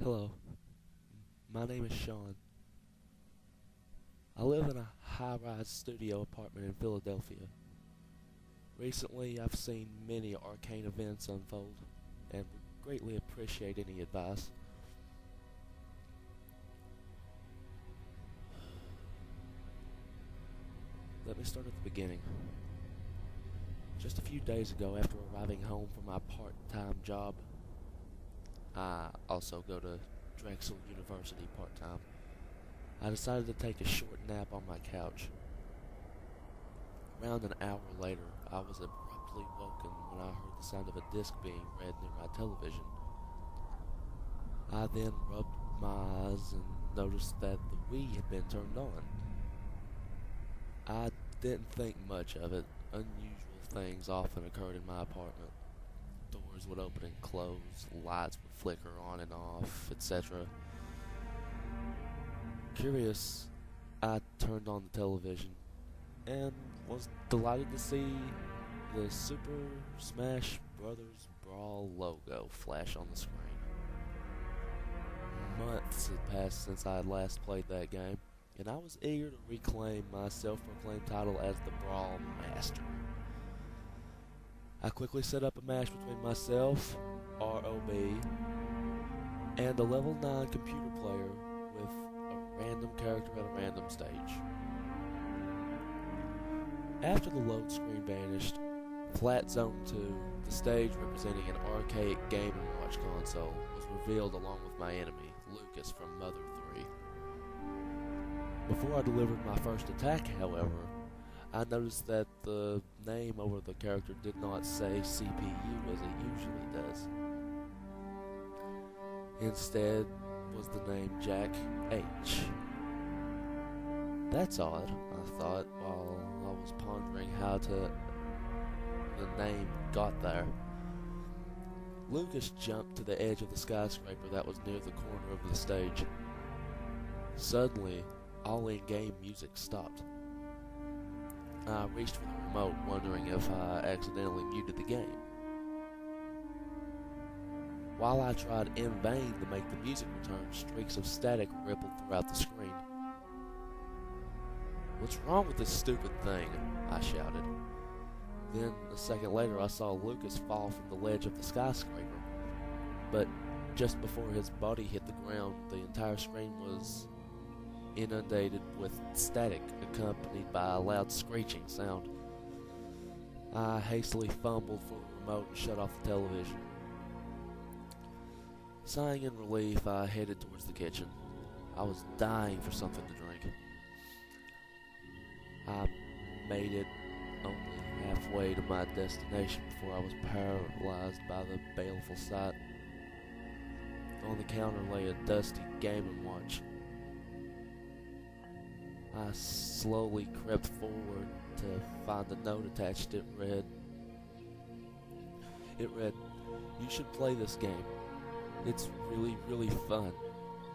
Hello, my name is Sean. I live in a high-rise studio apartment in Philadelphia. Recently, I've seen many arcane events unfold and would greatly appreciate any advice. Let me start at the beginning. Just a few days ago, after arriving home from my part-time job, I also go to Drexel University part-time. I decided to take a short nap on my couch. Around an hour later, I was abruptly woken when I heard the sound of a disc being read near my television. I then rubbed my eyes and noticed that the Wii had been turned on. I didn't think much of it. Unusual things often occurred in my apartment. Doors would open and close, lights would flicker on and off, etc. Curious, I turned on the television and was delighted to see the Super Smash Bros. Brawl logo flash on the screen. Months had passed since I had last played that game, and I was eager to reclaim my self-proclaimed title as the Brawl Master. I quickly set up a match between myself, ROB, and a level 9 computer player with a random character at a random stage. After the load screen vanished, Flat Zone 2, the stage representing an arcade Game & Watch console, was revealed along with my enemy, Lucas from Mother 3. Before I delivered my first attack, however, I noticed that the name over the character did not say CPU as it usually does. Instead was the name Jack H. That's odd, I thought, while I was pondering how the name got there. Lucas jumped to the edge of the skyscraper that was near the corner of the stage. Suddenly, all in-game music stopped. I reached for the remote, wondering if I accidentally muted the game. While I tried in vain to make the music return, streaks of static rippled throughout the screen. "What's wrong with this stupid thing?" I shouted. Then, a second later, I saw Lucas fall from the ledge of the skyscraper. But just before his body hit the ground, the entire screen was inundated with static, accompanied by a loud screeching sound. I hastily fumbled for the remote and shut off the television. Sighing in relief, I headed towards the kitchen. I was dying for something to drink. I made it only halfway to my destination before I was paralyzed by the baleful sight. On the counter lay a dusty Game & Watch. I slowly crept forward to find the note attached. It read, "You should play this game. It's really, really fun."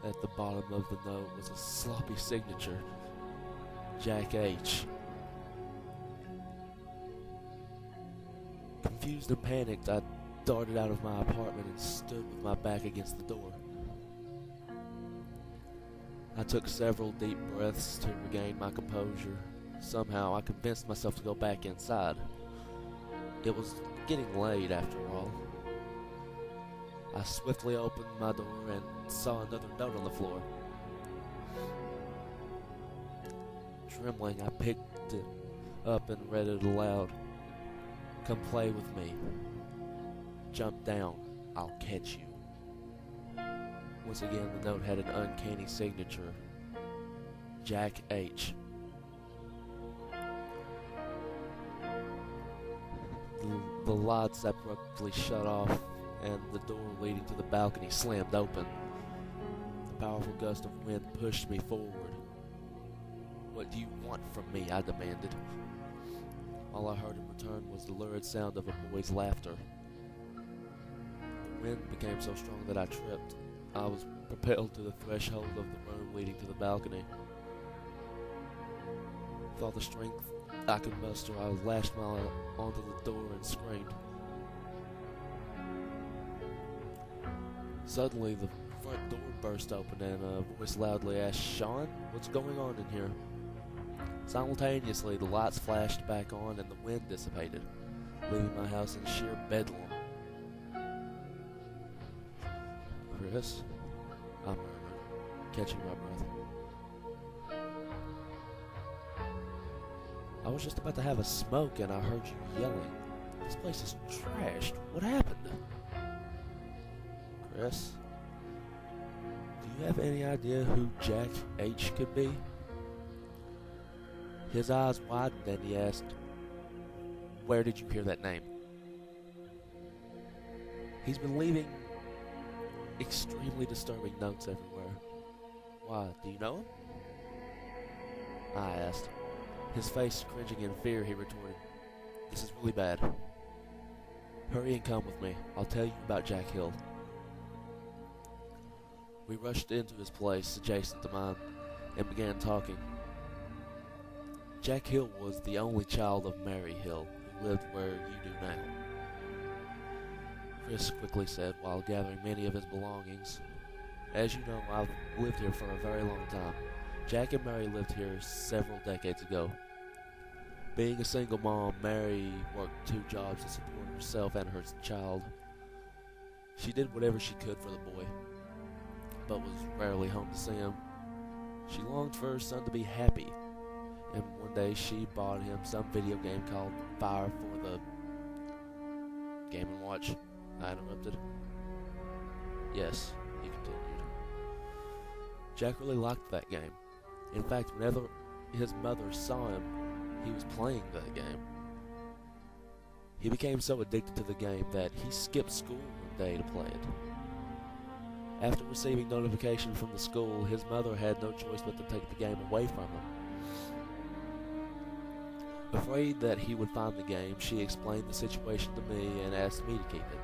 At the bottom of the note was a sloppy signature, Jack H. Confused and panicked, I darted out of my apartment and stood with my back against the door. I took several deep breaths to regain my composure. Somehow, I convinced myself to go back inside. It was getting late after all. I swiftly opened my door and saw another note on the floor. Trembling, I picked it up and read it aloud. "Come play with me. Jump down. I'll catch you." Once again, the note had an uncanny signature, Jack H. The lights abruptly shut off, and the door leading to the balcony slammed open. A powerful gust of wind pushed me forward. "What do you want from me?" I demanded. All I heard in return was the lurid sound of a boy's laughter. The wind became so strong that I tripped. I was propelled to the threshold of the room leading to the balcony. With all the strength I could muster, I lashed onto the door and screamed. Suddenly, the front door burst open and a voice loudly asked, "Sean, what's going on in here?" Simultaneously, the lights flashed back on and the wind dissipated, leaving my house in sheer bedlam. "Chris?" I murmured, catching my breath. "I was just about to have a smoke and I heard you yelling. This place is trashed. What happened?" "Chris, do you have any idea who Jack H. could be?" His eyes widened and he asked, "Where did you hear that name?" "He's been leaving extremely disturbing notes everywhere." "Why, do you know him?" I asked. His face cringing in fear, he retorted, "This is really bad. Hurry and come with me. I'll tell you about Jack Hill." We rushed into his place adjacent to mine and began talking. Jack Hill was the only child of Mary Hill, who lived where you do now. Chris quickly said while gathering many of his belongings. "As you know, I've lived here for a very long time. Jack and Mary lived here several decades ago. Being a single mom, Mary worked 2 jobs to support herself and her child. She did whatever she could for the boy, but was rarely home to see him. She longed for her son to be happy, and one day she bought him some video game called Fire for the Game & Watch," I interrupted. "Yes," he continued. "Jack really liked that game. In fact, whenever his mother saw him, he was playing that game. He became so addicted to the game that he skipped school one day to play it. After receiving notification from the school, his mother had no choice but to take the game away from him. Afraid that he would find the game, she explained the situation to me and asked me to keep it.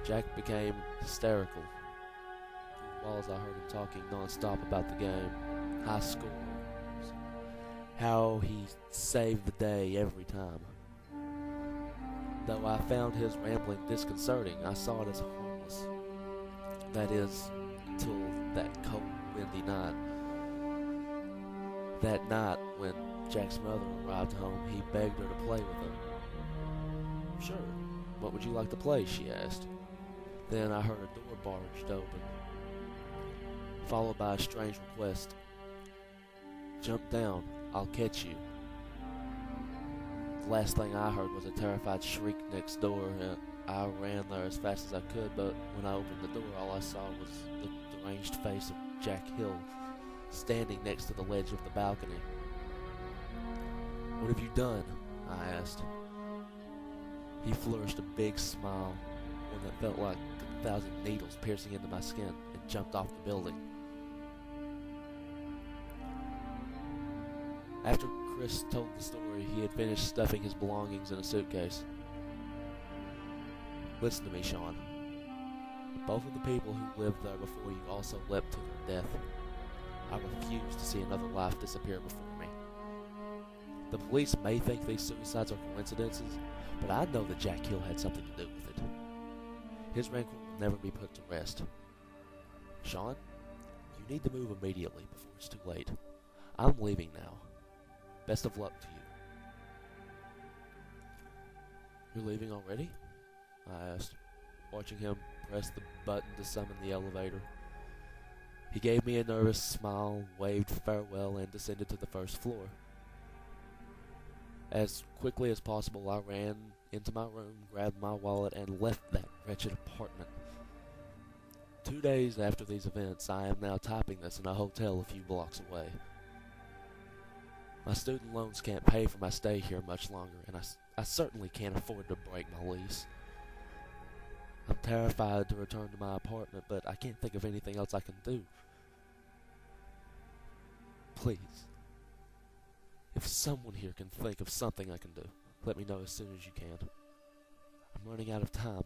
Jack became hysterical. Through the walls I heard him talking non-stop about the game, high scores, how he saved the day every time. Though I found his rambling disconcerting, I saw it as harmless. That is, until that cold, windy night. That night, when Jack's mother arrived home, he begged her to play with him. "Sure, what would you like to play?" she asked. Then I heard a door barged open, followed by a strange request. "Jump down, I'll catch you." The last thing I heard was a terrified shriek next door, and I ran there as fast as I could, but when I opened the door, all I saw was the deranged face of Jack Hill, standing next to the ledge of the balcony. "What have you done?" I asked. He flourished a big smile, one that felt like 1,000 needles piercing into my skin, and jumped off the building. After Chris told the story, he had finished stuffing his belongings in a suitcase. "Listen to me, Sean. Both of the people who lived there before you also leapt to their death. I refuse to see another life disappear before me. The police may think these suicides are coincidences, but I know that Jack Hill had something to do with it. His rancor will never be put to rest. Sean, you need to move immediately before it's too late. I'm leaving now. Best of luck to you." "You're leaving already?" I asked, watching him press the button to summon the elevator. He gave me a nervous smile, waved farewell, and descended to the first floor. As quickly as possible, I ran into my room, grabbed my wallet, and left that wretched apartment. 2 days after these events, I am now typing this in a hotel a few blocks away. My student loans can't pay for my stay here much longer, and I certainly can't afford to break my lease. I'm terrified to return to my apartment, but I can't think of anything else I can do. Please, if someone here can think of something I can do, let me know as soon as you can. I'm running out of time.